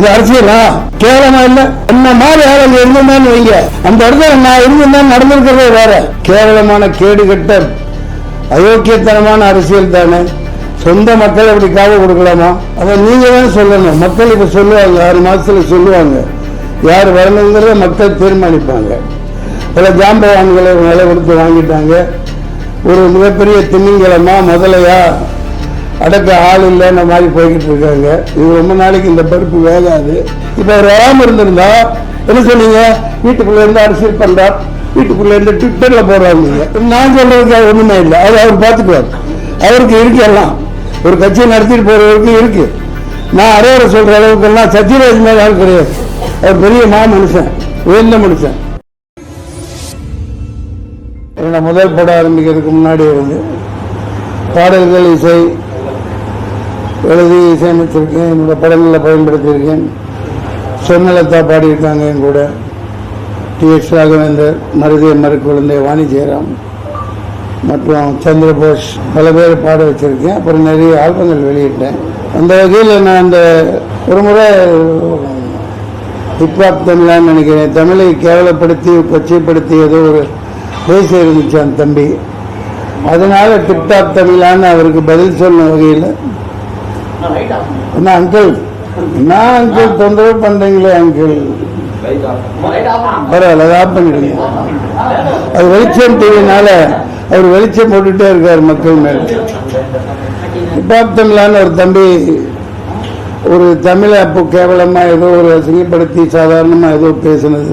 இது அரசியலா? கேவலமா இல்ல? என்ன மாதிரி ஆளுங்க இருந்தேன்னு வைங்க, அந்த இடத்துல நான் இருந்தேன் நடந்திருக்கிறதே வேற. கேவலமான கேடு கட்ட அயோக்கியத்தனமான அரசியல் தானே. சொந்த மக்கள் அப்படி காவு கொடுக்கலாமா? அதை நீங்க தான் சொல்லணும். மக்கள் இப்ப சொல்லுவாங்க, 6 மாசத்துல சொல்லுவாங்க யார் வரணுங்கிறத மக்கள் தீர்மானிப்பாங்க. பல ஜாம்பவான்களை விலை கொடுத்து வாங்கிட்டாங்க. ஒரு மிகப்பெரிய திமிங்கலமா முதலையா அடக்க ஆள் இல்லைன்ற மாதிரி போய்கிட்டு இருக்காங்க. இது ரொம்ப நாளைக்கு இந்த பருப்பு வேகாது. இப்ப அவர் வராம இருந்திருந்தா என்ன சொன்னீங்க? வீட்டுக்குள்ள இருந்து அரசியல் பண்றார், வீட்டுக்குள்ள இருந்து ட்விட்டர்ல போடுறாங்க. நான் சொல்றதுக்கு ஒண்ணுமே இல்லை. அவர் பார்த்துக்குவார். அவருக்கு இருக்கு எல்லாம். ஒரு கட்சியை நடத்திட்டு போறவருக்கு இருக்கு. நான் அரைவரை சொல்ற அளவுக்கு எல்லாம் சத்யராஜ் மேல ஆள் கிடையாது. அவர் பெரிய மனுஷன், உயர்ந்த மனுஷன். என்னோட முதல் படம் ஆரம்பிக்கிறதுக்கு முன்னாடி இருந்து பாடல்கள் இசை எழுதி இசையமைச்சிருக்கேன். என்னோட படங்களில் பயன்படுத்தியிருக்கேன். சொன்னலத்தா பாடியிருக்காங்க என் கூட. டி.எஸ். ராகவேந்தர், மருதிய மறுக்குழந்தை, வாணி ஜெயராம் மற்றும் சந்திரபோஸ் பல பேர் பாட வச்சிருக்கேன். அப்புறம் நிறைய ஆல்பங்கள் வெளியிட்டேன். அந்த வகையில் நான் அந்த ஒரு முறை ஹிப்ஹாப் தமிழான்னு நினைக்கிறேன், தமிழை கேவலப்படுத்தி கொச்சைப்படுத்தி ஏதோ ஒரு பேச இருந்துச்சு அந்த தம்பி. அதனால டிப்டாப் தமிழான்னு அவருக்கு பதில் சொன்ன வகையில், என்ன அங்கிள் நான் அங்கிள் தொந்தரவு பண்றீங்களே அங்கிள், பரவாயில்ல அதை ஆஃப் பண்ணிடுங்க. அது வெளிச்சம் டிவினால அவர் வெளிச்சம் போட்டுட்டே இருக்காரு மக்கள் மேல. ஹிப்ஹாப் தமிழான்னு ஒரு தம்பி ஒரு தமிழை அப்போ கேவலமா ஏதோ ஒரு அசிங்கப்படுத்தி சாதாரணமா ஏதோ பேசினது,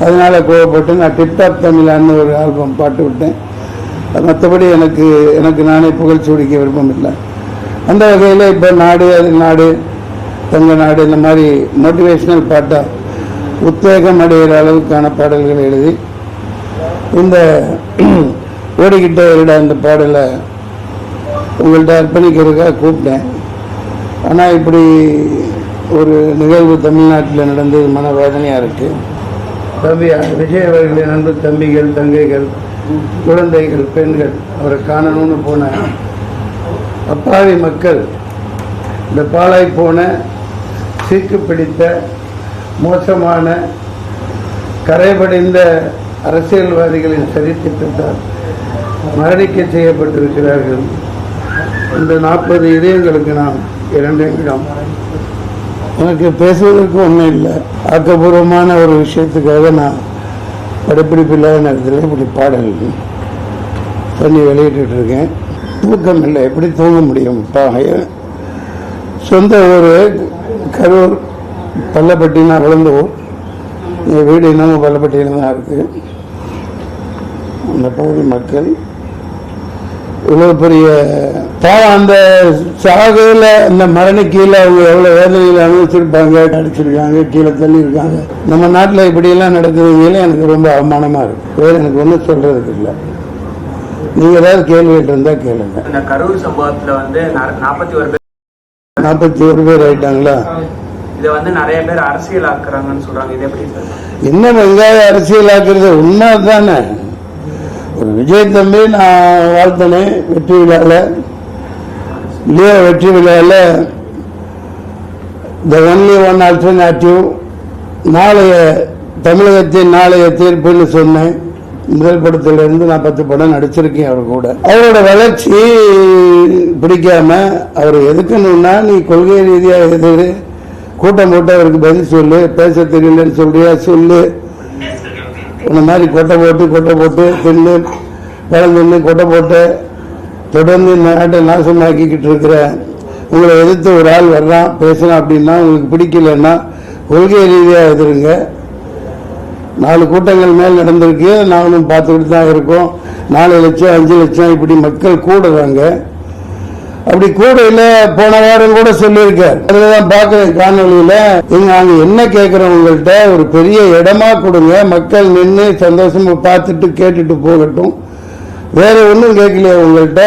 அதனால கோவப்பட்டு நான் டிப்டாப் தமிழான்னு ஒரு ஆல்பம் பாட்டு விட்டேன். மற்றபடி எனக்கு நானே புகழ் சூடிக்க விருப்பம் இல்லை. அந்த வகையில் இப்போ நாடு அது நாடு தங்க நாடு இந்த மாதிரி மோட்டிவேஷனல் பாட்டா உத்வேகம் அடைகிற அளவுக்கான பாடல்களை எழுதி இந்த ஓடிக்கிட்டே இருட அந்த பாடலை உங்கள்கிட்ட அர்ப்பணிக்கிறதுக்காக கூப்பிட்டேன். ஆனால் இப்படி ஒரு நிகழ்வு தமிழ்நாட்டில் நடந்தது மனவேதனையாக இருக்கு. தம்பி விஜய் அவர்களின் அன்பு தம்பிகள், தங்கைகள், குழந்தைகள், பெண்கள், அவரை காணணும்னு போன அப்பாவி மக்கள், இந்த பாழாய் போன சீக்கு பிடித்த மோசமான கரைபடைந்த அரசியல்வாதிகளின் சதித்திட்டத்தால் மரணிக்க செய்யப்பட்டிருக்கிறார்கள். இந்த 40 இதயங்களுக்கு நாம் 2 நிமிடம். எனக்கு பேசுவதற்கு ஒன்றும் இல்லை. ஆக்கப்பூர்வமான ஒரு விஷயத்துக்காக நான் படப்பிடிப்பு இல்லாத நேரத்தில் இப்படி பாடல் பண்ணி வெளியிட்டு இருக்கேன். தூக்கம் இல்லை, எப்படி தூங்க முடியும்? சொந்த ஊர் கரூர், பள்ளப்பட்டினா வளர்ந்த ஊர். என் வீடு இன்னமும் பள்ளப்பட்டியில் தான் இருக்கு. அந்த பகுதி மக்கள் இவ்வளவு பெரிய பாவம். அந்த சாகையில் இந்த மரணி கீழே அவங்க எவ்வளோ வேதனையில் அனுபவிச்சிருப்பாங்க, அடிச்சிருக்காங்க, கீழே தள்ளி இருக்காங்க. நம்ம நாட்டில் இப்படியெல்லாம் நடக்குதுங்களே எனக்கு ரொம்ப அவமானமாக இருக்கு. வேறு எனக்கு ஒன்றும் சொல்றதுக்கு இல்லை. நீங்க ஏதாவது கேள்விட்டு இருந்தா கேளுங்க. இந்த கரூர் சம்பவத்தில் வந்து 41 பேர் ஆயிட்டாங்களா? இதை வந்து நிறைய பேர் அரசியல் ஆக்குறாங்கன்னு சொல்றாங்க. இது எப்படி சார்? என்ன வெங்காய அரசியல் ஆக்குறது? உண்மை தானே. ஒரு விஜய் தம்பி நான் வாழ்த்தனேன் வெற்றி விழாவில், இல்லையா? வெற்றி விழாவில் த ஒன்லி ஒன் ஆல்டர்னேட்டிவ், நாளைய தமிழகத்தின் நாளைய தீர்ப்புன்னு சொன்னேன். முதல் படத்திலிருந்து நான் 10 படம் நடிச்சிருக்கேன். அவர் கூட அவரோட வளர்ச்சி பிடிக்காம அவர் எதுக்குன்னா, நீ கொள்கை ரீதியாக எதிரு கூட்டம் போட்டு அவருக்கு பதில் சொல்லு, பேச தெரியலன்னு சொல்றியா சொல்லு. இந்த மாதிரி கொட்டை போட்டு தின்னு வளர்ந்து கொட்டை போட்டு தொடர்ந்து இந்த நாட்டை நாசமாக்கிக்கிட்டு இருக்கிற உங்களை எதிர்த்து ஒரு ஆள் வர்றான் பேசலாம் அப்படின்னா, உங்களுக்கு பிடிக்கலன்னா கொள்கை ரீதியாக எதிருங்க. 4 கூட்டங்கள் மேல் நடந்திருக்கு, நாங்களும் பார்த்துக்கிட்டு தான் இருக்கோம். 4 லட்சம் 5 லட்சம் இப்படி மக்கள் கூடுறாங்க. அப்படி கூடையில போன வாரம் கூட சொல்லியிருக்கார். அதுதான் பார்க்கிறேன் காணொலியில. நாங்க என்ன கேட்கிறோம், உங்கள்கிட்ட ஒரு பெரிய இடமா கொடுங்க, மக்கள் நின்று சந்தோஷமா பார்த்துட்டு கேட்டுட்டு போகட்டும். வேற ஒன்றும் கேட்கலையா உங்கள்கிட்ட?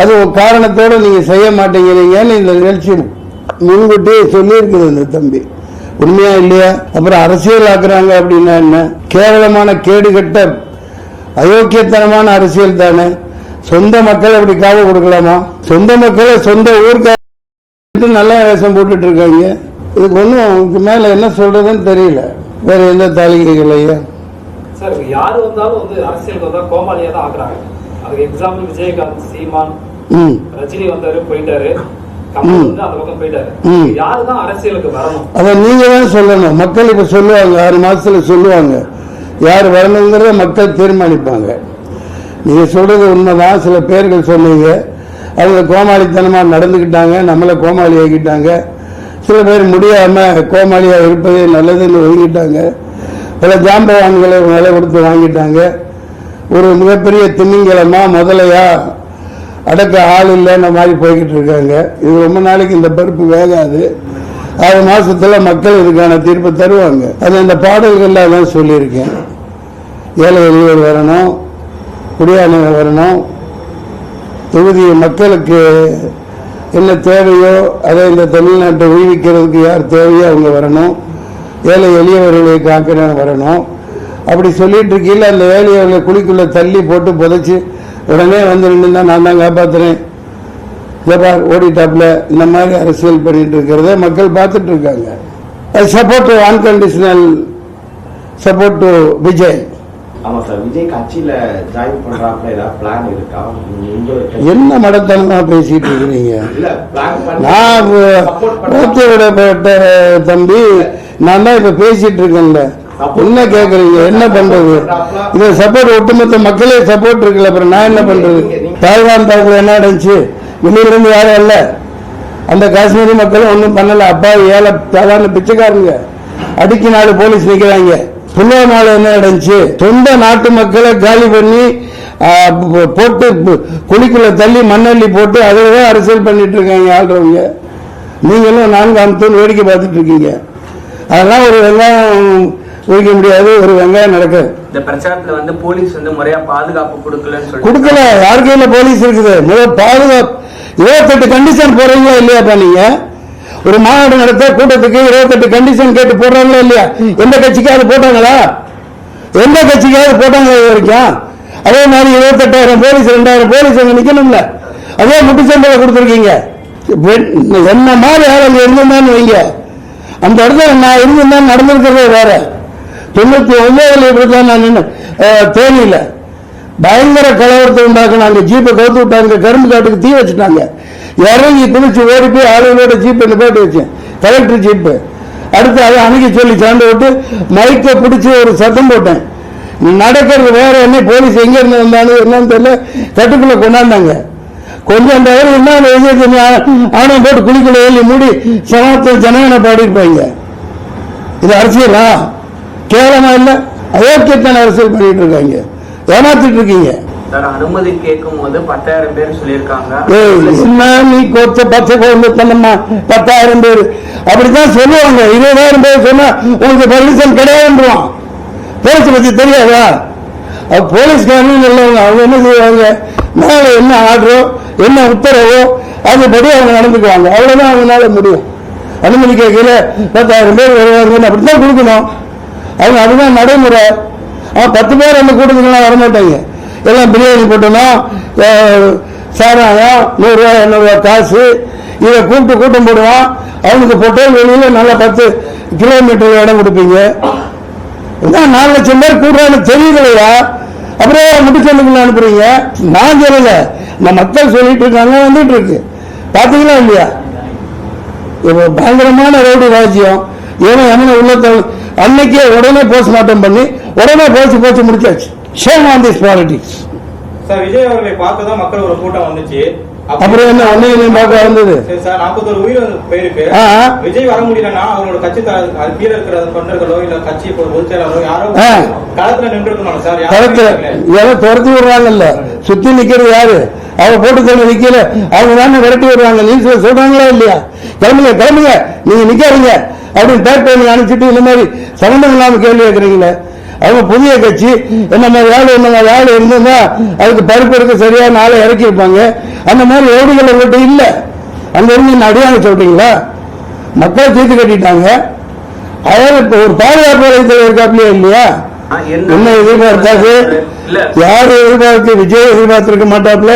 அது ஒரு காரணத்தோட நீங்க செய்ய மாட்டேங்கிறீங்கன்னு இந்த நிகழ்ச்சி முன்கூட்டியே சொல்லியிருக்குது இந்த தம்பி. உண்மையா இல்லையா? அப்புறம் அரசியல் ஆக்குறாங்க அப்படின்னா என்ன? கேவலமான கேடுகட்ட அயோக்கியத்தனமான அரசியல் தானே. சொந்த மக்கள் அப்படி காவு கொடுக்கலாமா? சொந்த மக்களை சொந்த ஊருக்கு நல்ல வேஷம் போட்டுட்டு இருக்காங்க. இதுக்கு ஒன்றும் மேலே என்ன சொல்றதுன்னு தெரியல. வேற எந்த தாளிகைகளையா சார் யார் வந்தாலும் வந்து அரசியலுக்கு வந்தா கோமாளியா தான் ஆக்குறாங்க. அதுக்கு எக்ஸாம்பிள் விஜயகாந்த், சீமான், ரஜினி வந்தாரு போயிட்டாரு, கமல் வந்து அந்த பக்கம் போயிட்டாரு. யாருதான் அரசியலுக்கு வரணும்? அதை நீங்க தான் சொல்லணும். மக்கள் இப்ப சொல்லுவாங்க, 6 மாசத்துல சொல்லுவாங்க யார் வரணுங்கிறத மக்கள் தீர்மானிப்பாங்க. நீங்க சொல்றது உண்மைதான். சில பேர்கள் சொன்னீங்க, அவங்க கோமாளித்தனமா நடந்துக்கிட்டாங்க, நம்மளை கோமாளி ஆக்கிட்டாங்க. சில பேர் முடியாம கோமாளியா இருப்பதே நல்லதுன்னு ஒதுங்கிட்டாங்க. பல ஜாம்பவான்களை விலை கொடுத்து வாங்கிட்டாங்க. ஒரு மிகப்பெரிய திமிங்கலமா முதலையா அடக்க ஆள் இல்லைன்ற மாதிரி போய்கிட்டு இருக்காங்க. இது ரொம்ப நாளைக்கு இந்த பருப்பு வேகாது. 6 மாசத்துல மக்கள் இதுக்கான தீர்ப்பு தருவாங்க. அது இந்த பாடல்கள்ல தான் சொல்லியிருக்கேன். ஏழை எளியோர் வரணும், குடியானவர் வரணும், தொகுதி மக்களுக்கு என்ன தேவையோ அதை இந்த தமிழ்நாட்டை உய்விக்கிறதுக்கு யார் தேவையோ அவங்க வரணும், ஏழை எளியவர்களை காக்கிற வரணும். அப்படி சொல்லிட்டு இருக்கீங்களா, அந்த ஏழையவர்களை குழிக்குள்ள தள்ளி போட்டு புதைச்சி உடனே வந்து நின்று நான் தான் காப்பாத்துறேன் ஜபார் ஓடிட்டாப்ல இந்த மாதிரி அரசியல் பண்ணிட்டு இருக்கிறத மக்கள் பார்த்துட்டு இருக்காங்க. Support to unconditional support to Vijay. ஆமா சார், விஜய் கட்சியில ஜாயின் பண்றாப்ல ஏதாவது பிளான் இருக்கா? என்ன மடத்தனமா பேசிட்டு இருக்கிறீங்க? நான் விடப்பட்ட தம்பி, நான் தான் இப்ப பேசிட்டு இருக்கேன்ல, என்ன கேக்குறீங்க? என்ன பண்றது? இதை சப்போர்ட் ஒட்டுமொத்த மக்களே சப்போர்ட் இருக்குல்ல, அப்புறம் நான் என்ன பண்றது? தாய்வான் தாக்குல என்ன நடந்துச்சு? வெளியில இருந்து யாரும் இல்ல, அந்த காஷ்மீரி மக்களும் ஒன்றும் பண்ணல. அப்பா ஏழை சாதாரண பிச்சைக்காரங்க, அடிக்கு 4 போலீஸ் நிக்கிறாங்க. புல்வாமால என்ன நடந்துச்சு? சொந்த நாட்டு மக்களை காலி பண்ணி போட்டு குழிக்குள்ள தள்ளி மண்ணள்ளி போட்டு அதில்தான் அரசியல் பண்ணிட்டு இருக்காங்க ஆள்றவங்க. நீங்களும் 4 தூண் வேடிக்கை பார்த்துட்டு இருக்கீங்க. அதெல்லாம் ஒரு வெங்காயம் வைக்க முடியாது, ஒரு வெங்காயம் நடக்குது. இந்த பிரச்சாரத்துல வந்து போலீஸ் வந்து முறையா பாதுகாப்பு கொடுக்கல. யார் கையில போலீஸ் இருக்குது? முதல் பாதுகாப்பு 28 கண்டிஷன் போறீங்களா இல்லையாப்பா? நீங்க ஒரு மாநாடு நடத்த கூட்டத்துக்கு 28 கண்டிஷன் கேட்டு போடுறாங்களா இல்லையா? எந்த கட்சிக்காவது போட்டாங்களா? எந்த கட்சிக்காவது போட்டாங்க இது வரைக்கும்? அதே மாதிரி 28,000 போலீஸ் 2,000 போலீஸ் அங்க நிக்கணும்ல, அதே முட்டுச்சம்பளம் கொடுத்துருக்கீங்க. என்ன மாதிரி ஆளுங்க இருந்திருந்தான்னு வைங்க, அந்த இடத்துல நான் இருந்திருந்தா நடந்திருக்கிறதே வேற. 99 இப்படித்தான் நான் நின்று தேனியில பயங்கர கலவரத்தை உண்டாக்குனாங்க. ஜீப்பை கவுத்து விட்டாங்க, கரும்பு காட்டுக்கு தீ வச்சுட்டாங்க. இறங்கி குளிச்சு ஓடி போய் ஆளுங்களோட ஜீப்பை நிப்பாட்டி வச்சேன், கலெக்டர் ஜீப்பு. அடுத்து அதை அணுகி சொல்லி சாண்டு விட்டு மைக்கை பிடிச்சி ஒரு சத்தம் போட்டேன். நடக்கிறது வேற, என்ன போலீஸ் எங்க இருந்து வந்தாலும் என்னன்னு தெரியல, கட்டுக்குள்ள கொண்டாந்தாங்க. கொஞ்சம் அந்த என்ன ஆணை போட்டு குளிக்குள்ள ஏறி மூடி சமாப்த ஜனகனை பாடிருப்பாங்க. இது அரசியலா? கேவலமா இல்ல? அயோக்கியத்தான அரசியல் பண்ணிட்டு இருக்காங்க, ஏமாத்திட்டு இருக்கீங்க. அனுமதி கேட்கும் போது 10,000 பேர் சொல்லியிருக்காங்க. நீ கோச்ச பச்சை குழந்தை தன்னம்மா 10,000 பேர் அப்படித்தான் சொல்லுவாங்க. 20,000 பேர் சொன்னா உங்களுக்கு பர்மிஷன் கிடையாதுன்றான். போலீஸ் பத்தி தெரியாதா? போலீஸ்காரங்க நல்லவங்க, அவங்க என்ன செய்வாங்க? மேல என்ன ஆர்டரோ என்ன உத்தரவோ அதுபடி அவங்க நடந்துக்குவாங்க. அவ்வளவுதான் அவங்களால முடியும். அனுமதி கேட்கல 10,000 பேர் வருவாங்க, அப்படித்தான் கொடுக்கணும். அவங்க அதுதான் நடைமுறை. 10 பேர் அந்த கூட்டத்துக்குலாம் வரமாட்டாங்க. எல்லாம் பிரியாணி போட்டணும், சாராயம் 100 ரூபாய் 200 ரூபாய் காசு, இதை கூட்டம் போடுவான். அவனுக்கு பொட்டல் வெளியில நல்லா 10 கிலோமீட்டர் இடம் கொடுப்பீங்க. 4 லட்சம் பேர் கூடுறான்னு தெரியலையா? அப்புறம் முடிச்சதுக்குள்ள அனுப்புறீங்க. நான் சொல்லல, இந்த மக்கள் சொல்லிட்டு இருக்காங்க, வந்துட்டு இருக்கு. பாத்தீங்களா இல்லையா? இப்ப பயங்கரமான ரவுடி ராஜ்யம். ஏன்னா உள்ளத்தை அன்னைக்கே உடனே போஸ்ட்மார்ட்டம் பண்ணி உடனே போச்சு முடிச்சாச்சு. Shame on this politics. Sir, Vijay அவர்களை பார்க்க தான் மக்கள் ஒரு கூட்டம் வந்துச்சு. அப்புறம் என்ன ஒன்னையும் பார்க்க வந்தது? சார், 41 உயிர் போயிருக்கு. விஜய் வர முடியலன்னா அவங்களோட கட்சி கீழே இருக்கிற தொண்டர்களோ இல்ல கட்சி பொதுச் செயலாளரோ யாரோ களத்துல நின்று இருக்கணும் சார். களத்துல துரத்தி விடுறாங்கல்ல, சுத்தி நிக்கிறது யாரு? அவங்க போட்டு நிக்கல, அவங்க தானே விரட்டி விடுறாங்க. நியூஸ்ல சொல்றாங்களா இல்லையா? கிளம்புங்க நீங்க நிக்காதீங்க அப்படின்னு பேக் பண்ணி அனுப்பிச்சுட்டு இந்த மாதிரி சம்பந்தம் இல்லாம கேள்வி கேட்கறீங்களே. அவங்க புதிய கட்சி என்ன மாதிரி ஆள் இருந்ததுன்னா அதுக்கு பருப்பு எடுக்க சரியா நாளை இறக்கி இருப்பாங்க. அந்த மாதிரி ஓடுகள் உங்கள்கிட்ட இல்ல. அங்க இருந்து அடியாங்க சொல்றீங்களா? மக்களை தீர்த்து கட்டிட்டாங்க. அதாவது ஒரு பாதுகாப்பு வளையத்தில் இருக்காப்லையா இல்லையா? என்ன எதிர்பார்த்தாரு? இல்ல யாரு எதிர்பார்த்து? விஜய் எதிர்பார்த்திருக்க மாட்டாப்ல,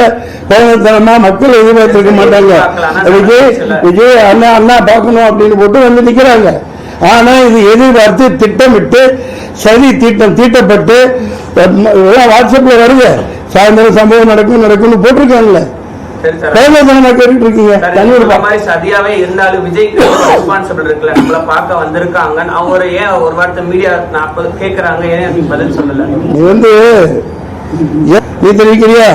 கோபத்தனமா மக்கள் எதிர்பார்த்திருக்க மாட்டாங்க. விஜய் அண்ணா பார்க்கணும் அப்படின்னு போட்டு வந்து நிக்கிறாங்க. ஆனா இது எதிர்பார்த்து திட்டமிட்டு சதி தீட்டப்பட்டு வாட்ஸ்அப்ல வருது, சாயந்தரம் சம்பவம் நடக்கும்னு போட்டிருக்காங்கல்ல. சதியாவே இருந்தாலும் விஜய்க்கு ரெஸ்பான்சிபிள் இருக்குல்ல, நம்மள பார்க்க வந்திருக்காங்க, அவங்க ஏன் ஒரு வார்த்தை மீடியா 40 கேக்குறாங்க, ஏன் பதில் சொல்லல? நீ தெரிவிக்கிறியா?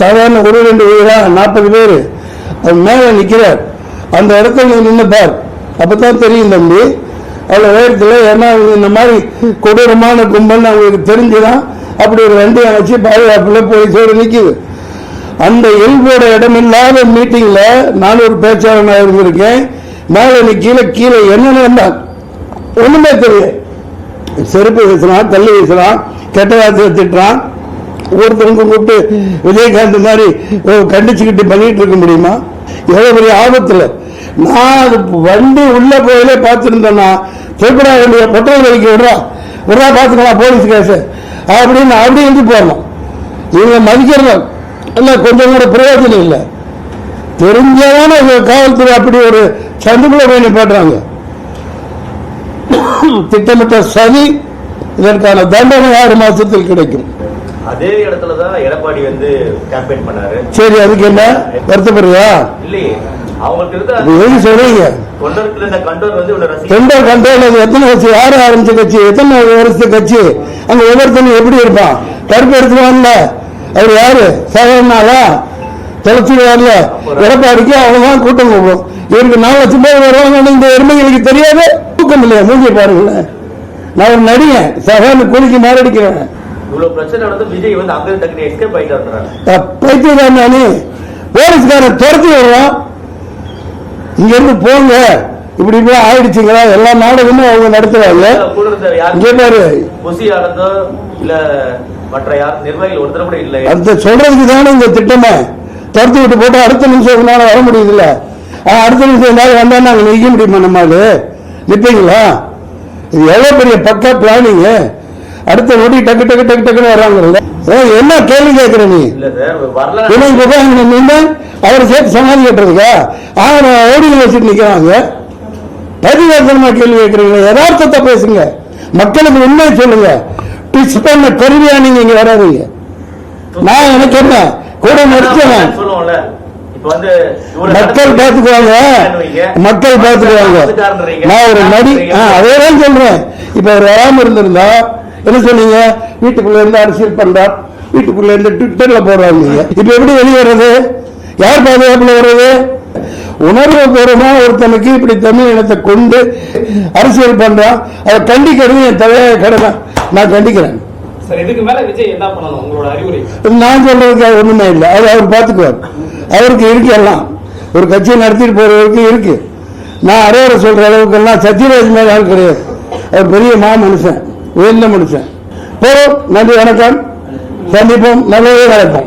சாதாரண 1-2 பேரா 40 பேரு அது மேல நிக்கிறார். அந்த இடத்துல நீ நின்று பார், அப்பதான் தெரியும் தம்பி அவ்வளவு வேகத்துல. ஏன்னா இந்த மாதிரி கொடூரமான கும்பல் அவங்களுக்கு தெரிஞ்சுதான் அப்படி ஒரு வண்டியை வச்சு பாதுகாப்புல போலீஸோடு நிக்குது. அந்த எல்போட இடமில்லாத மீட்டிங்ல நான் ஒரு பேச்சாளனாக இருந்திருக்கேன். மேல கீழே என்னன்னு ஒண்ணுமே தெரியும். செருப்பு வீசுறான், கல்லு வீசுறான், கெட்ட வார்த்தை திட்டுறான். ஒருத்தருக்கு கூப்பிட்டு விஜயகாந்த் மாதிரி கண்டிச்சுக்கிட்டு பண்ணிட்டு இருக்க முடியுமா? எவ்வளவு பெரிய ஆபத்துல. நான் அது வண்டி உள்ள போயிலே பார்த்துருந்தேன்னா திருப்படா வேண்டிய பெட்ரோல் வலிக்கு விடுறா பார்த்துக்கலாம் போலீஸ் கேஸ் அப்படின்னு அப்படி வந்து போடணும். இவங்க மதிக்கிறத இல்ல, கொஞ்சம் கூட பிரயோஜனம் இல்லை. தெரிஞ்சதான காவல்துறை அப்படி ஒரு சந்துக்குள்ள போய் நிப்பாட்டுறாங்க. திட்டமிட்ட சதி. இதற்கான தண்டனை 6 மாசத்தில் கிடைக்கும். அதே இடத்துலதான் எடப்பாடி வந்து கேம்பெயின் பண்ணாரு. சரி, அதுக்கு என்ன வருத்தப்படுறியா? இல்லையே, அவங்களுக்கு சொல்றீங்க தொண்டர் கண்ட்ரோல். அது எத்தனை கட்சி? யாரு ஆரம்பிச்ச கட்சி? எத்தனை வருஷத்து கட்சி? அங்க ஒவ்வொருத்தனும் எப்படி இருப்பான்? கருப்பு எடுத்துருவான்ல, அவர் யாரு? சாதாரணாலா? தொலைச்சிடுவார்ல. எடப்பாடிக்கு அவ்வளவுதான் கூட்டம் போகும். இவருக்கு 4 லட்சம் பேர் வருவாங்க. இந்த எருமைகளுக்கு தெரியாது. தூக்கம் இல்லையா? மூஞ்சி பாருங்களேன். நான் ஒரு நடிகன், சாதாரண கூலிக்கு மாரடிக்கிறேன். பைத்தியக்காரன் நானு. போலீஸ்காரன் துரத்தி விடுறான், இங்க இருந்து போங்க, இப்படி ஆயிடுச்சுங்களா? எல்லா நாடகமும் அவங்க நடத்துறாங்க. இங்க பாரு, அந்த சொல்றதுக்கு தானே இந்த திட்டமே. துரத்தி விட்டு போட்டு அடுத்த நிமிஷம் வர முடியுது இல்ல? அடுத்த நிமிஷம் எல்லாரும் வந்தா நாங்க நிக்க முடியுமா? நம்மால நிப்பீங்களா? இது எவ்வளவு பெரிய பக்கா பிளானிங். அடுத்த நொடி டக்கு டக்கு டக்கு டக்குன்னு வர்றாங்கல்ல. என்ன கேள்வி கேட்கிற நீ? அவரை சேர்த்து சமாதி கட்டுறதுக்கா 1000 ஓடிகள் வச்சுட்டு நிக்கிறாங்க. பதிவேசனமா கேள்வி கேட்கறீங்க. யதார்த்தத்தை பேசுங்க, மக்களுக்கு உண்மை சொல்லுங்க. ட்விஸ்ட் பண்ண கருவியா நீங்க இங்க வராதீங்க. நான் எனக்கு என்ன கூட நடிச்சேன். மக்கள் பார்த்துக்குவாங்க, மக்கள் பார்த்துக்குவாங்க. நான் ஒரு நடி, அதேதான் சொல்றேன். இப்ப அவர் வராம இருந்திருந்தா என்ன சொன்னீங்க? வீட்டுக்குள்ள இருந்து அரசியல் பண்றார், வீட்டுக்குள்ள இருந்து ட்விட்டர்ல போடுறாங்க. இப்ப எப்படி வெளியேறது? யார் பாதுகாப்புல வர்றது? உணர்வு பூர்வமா ஒருத்தனுக்கு இப்படி தமிழ் இனத்தை கொண்டு அரசியல் பண்றான், அதை கண்டிக்கிறது என் தலைய கடமை. நான் கண்டிக்கிறேன். நான் சொல்றதுக்கு ஒண்ணுமே இல்லை. அது அவர் பார்த்துக்குவார். அவருக்கு இருக்கு எல்லாம். ஒரு கட்சியை நடத்திட்டு போறவருக்கு இருக்கு. நான் அரைவரை சொல்ற அளவுக்கு எல்லாம் சத்யராஜ் மேல ஆள் கிடையாது. அவர் பெரிய மனுஷன், உயர்ந்த மனுஷன். போறோம். நன்றி, வணக்கம். சந்திப்போம். நல்லதே நடக்கும்.